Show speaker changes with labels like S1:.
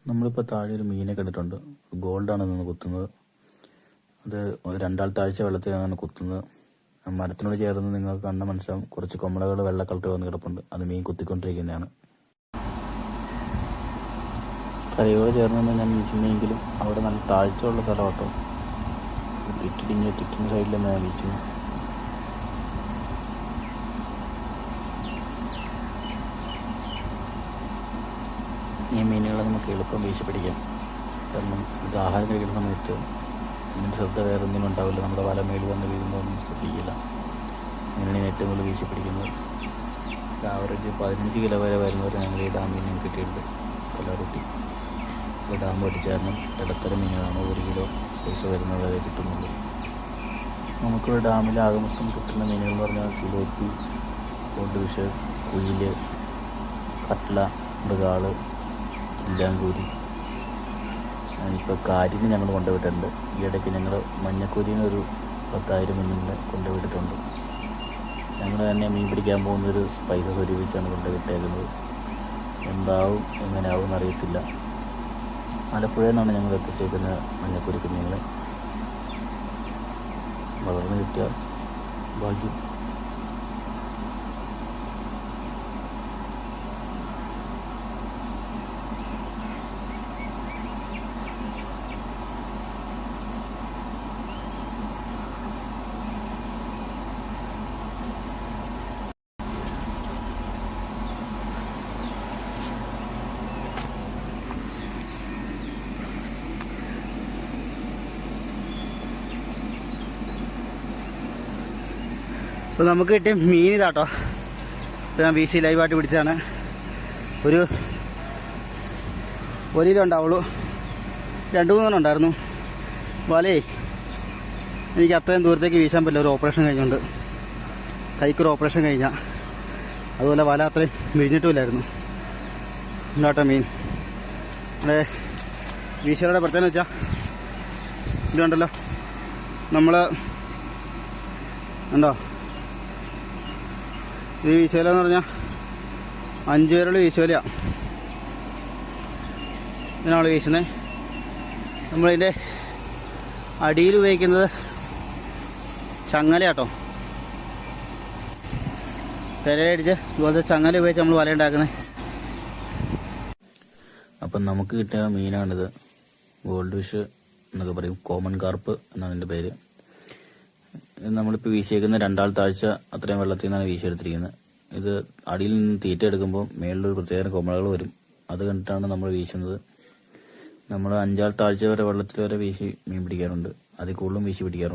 S1: നമ്മളിപ്പോൾ താഴെ ഒരു മീനെ കണ്ടിട്ടുണ്ട്. ഗോൾഡാണ് നിന്ന് കുത്തുന്നത്. അത് രണ്ടാൾ താഴ്ച വെള്ളത്തിലാണ് കുത്തുന്നത്. മരത്തിനോട് ചേർന്ന് നിങ്ങൾക്ക് കണ്ട മനസ്സിലാവും, കുറച്ച് കൊമ്മളകൾ വെള്ള കളർ വന്ന് കിടപ്പുണ്ട്. അത് മീൻ കുത്തിക്കൊണ്ടിരിക്കുന്നതാണ്. കരയോട് ചേർന്ന് ഞാൻ വീശുന്നെങ്കിലും അവിടെ നല്ല താഴ്ചയുള്ള സ്ഥലം കേട്ടോ. തിട്ടിടിഞ്ഞ സൈഡിൽ ഞാൻ വീശുന്നു. ഈ മീനുകളെ നമുക്ക് എളുപ്പം വീശി പിടിക്കാം. കാരണം ഇത് ആഹാരം കഴിക്കുന്ന സമയത്ത് ഇതിൻ്റെ ശ്രദ്ധ വേറെ ഒന്നിനും ഉണ്ടാവില്ല. നമ്മുടെ വല മേളിൽ വന്ന് വീഴുന്നതൊന്നും ശ്രദ്ധിക്കില്ല. അങ്ങനെയാണ് ഞാൻ ഏറ്റവും കൂടുതൽ വീശി പിടിക്കുന്നത്. ആവറേജ് 15 കിലോ വരെ വരുന്നവരെ ഞങ്ങൾ ഈ ഡാമിൽ നിന്ന് കിട്ടിയിട്ടുണ്ട്. കൊല്ലാറുട്ടി ഇപ്പോൾ ഡാം പഠിച്ചായിരുന്നു. ഇടത്തരം മീനുകളാണ് 1 കിലോ സൈസ് വരുന്നവരെ കിട്ടുന്നുള്ളൂ. നമുക്കിവിടെ ഡാമിൽ ആകെ മൊത്തം കിട്ടുന്ന മീനുകൾ എന്ന് പറഞ്ഞാൽ സിലോപ്പി, ഗോൾഡ് ഫിഷ്, കുയിൽ, കട്ട്ല, മൃഗാള്, ചില്ലാങ്കൂരി. ഇപ്പോൾ കാരിന് ഞങ്ങൾ കൊണ്ടുപോയിട്ടുണ്ട്. ഈ ഇടയ്ക്ക് ഞങ്ങൾ മഞ്ഞക്കൂരിന് ഒരു 10,000 മീനിനെ കൊണ്ടുപോയിട്ടുണ്ട്. ഞങ്ങൾ തന്നെ മീൻ പിടിക്കാൻ പോകുന്നൊരു പൈസ സ്വരൂപിച്ചാണ് കൊണ്ടുപോയിട്ടേക്കുന്നത്. എന്താവും എങ്ങനെയാവും എന്നറിയത്തില്ല. ആലപ്പുഴയിൽ നിന്നാണ് ഞങ്ങൾ എത്തിച്ചേക്കുന്ന മഞ്ഞക്കൂരി കുഞ്ഞുങ്ങളെ. വളർന്നു കിട്ടിയ ഭാഗ്യം.
S2: ഇപ്പോൾ നമുക്ക് കിട്ടിയ മീൻ ഇതാട്ടോ. ഇപ്പോൾ ഞാൻ വീശി ലൈവായിട്ട് പിടിച്ചതാണ്. ഒരു 1 കിലോ ഉണ്ടാവുള്ളൂ. 2-3 ഉണ്ടായിരുന്നു. വലേ എനിക്ക് അത്രയും ദൂരത്തേക്ക് വീശാൻ പറ്റില്ല. ഒരു ഓപ്പറേഷൻ കഴിഞ്ഞുകൊണ്ട്, കൈക്കൊരു ഓപ്പറേഷൻ കഴിഞ്ഞാൽ. അതുപോലെ വല അത്രയും വിരിഞ്ഞിട്ടുമില്ലായിരുന്നു. ഇതാട്ടോ മീൻ. നമ്മുടെ വീശികളുടെ പ്രത്യേകത വെച്ചാൽ ഇതുണ്ടല്ലോ, നമ്മൾ ഉണ്ടോ ഈ വീശുവല എന്ന് പറഞ്ഞാൽ 5 വിരൽ വീശുവലയാണ് ഇതിനാണ് വീശുന്നത്. നമ്മളിതിൻ്റെ അടിയിൽ ഉപയോഗിക്കുന്നത് ചങ്ങലയാട്ടോ. തിരയടിച്ച് ഇതുപോലത്തെ ചങ്ങല ഉപയോഗിച്ച് നമ്മൾ വല ഉണ്ടാക്കുന്നത്.
S1: അപ്പം നമുക്ക് കിട്ടിയ മീനാണിത്. ഗോൾഡ് ഫിഷ് എന്നൊക്കെ പറയും. കോമൺ കാർപ്പ് എന്നാണ് എൻ്റെ പേര്. നമ്മളിപ്പോൾ വീശിയേക്കുന്ന 2 താഴ്ച അത്രയും വെള്ളത്തിൽ നിന്നാണ് വീശിയെടുത്തിരിക്കുന്നത്. ഇത് അടിയിൽ നിന്ന് തീറ്റ എടുക്കുമ്പോൾ മേളിലൊരു പ്രത്യേക കൊമളകൾ വരും. അത് കണ്ടിട്ടാണ് നമ്മൾ വീശുന്നത്. നമ്മൾ 5 താഴ്ച വരെ വെള്ളത്തിൽ വരെ വീശി മീൻ പിടിക്കാറുണ്ട്. അതിൽ കൂടുതലും വീശി പിടിക്കാറുണ്ട്.